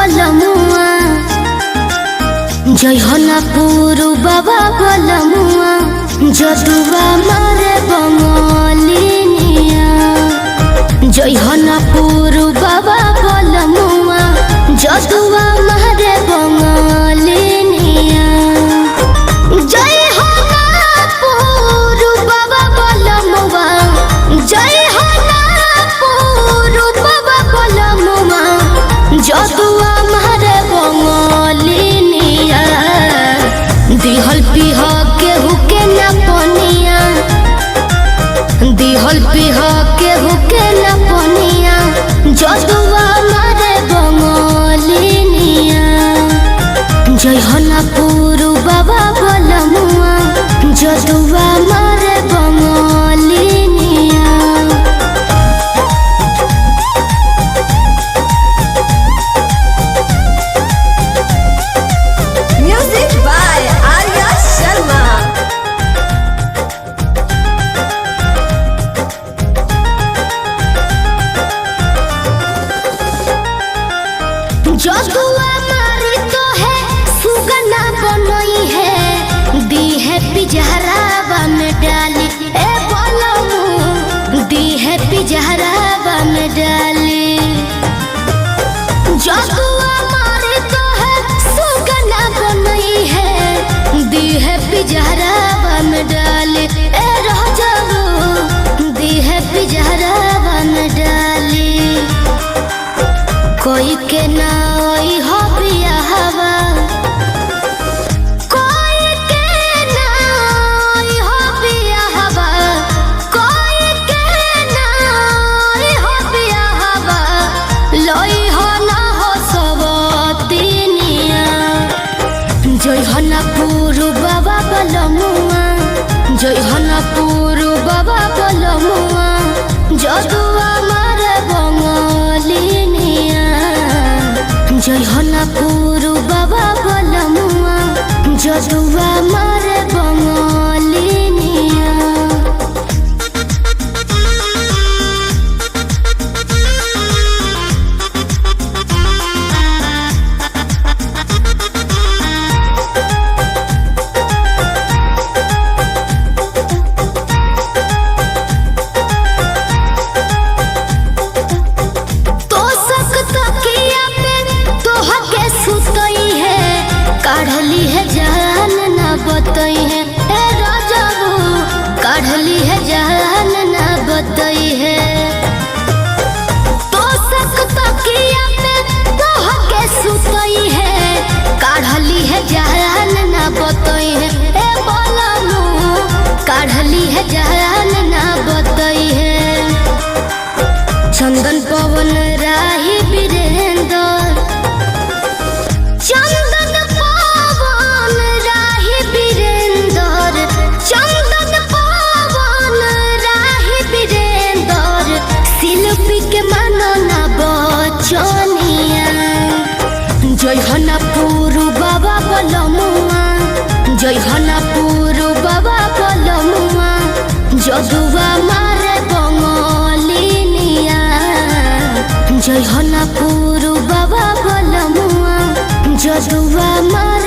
बलमुआ जय हनपुर बाबा बलमुआ जदुआ मारे बंगलिनिया जय हनपुर बाबा बलमुआ जदुआ मारे बंगलिनिया जय हनपुर बाबा बलमुआ जय हनपुर बाबा बलमुआ जदुआ मारे बंगलिनिया दिहल पिह केहू के न पनिया दिहल पिह केहू के न पनिया जदुआ मारे बंगलिनिया जय हनपुर बाबा बलमुआ जदुआ मारे बंगलिनिया। Music by Arya Sharma. जदुआ मारी तो है सुगना बनई है दी है पिजहरावा में डाली ए बलमु दी है पिजहरावा में डाली जदुआ मारी तो है सुगना बनई है दी है पिजहरावा में डाली ए राजाऊ दी है पिजहरावा में डाली कोई के ना ओई हो बियाहवा कोई के ना ओई हो बियाहवा कोई के ना ओई हो बियाहवा लोई हो ना हो सबतिनिया जय हनपुर बाबा बलमुआ जय हनपुर बाबा बलमुआ जदुआ मारे बंगलिनिया जय हनपुर बाबा बलमुआ जदुआ मारे बंगलिनिया। तो सकता किया पे तोह के सुतई है काढ़ली है जान ना बतई है ए राजाबू काढ़ली है जान ना बतई है तो सकता किया पे तोह के सुतई है काढ़ली है जान ना बतई है ए बलमु काढ़ली है जान ना बतई है चंदन पवन राही वीरेंद्र चंदन पवन राही वीरेंद्र चंदन पवन राही वीरेंद्र शिल्पी के मनना बचनिया जय हनपुर बाबा बलमुआ जय हनपुर बाबा बलमुआ जदुआ मारे बंगलिनिया जय हनपुर बाबा बलमुआ जदुआ मारे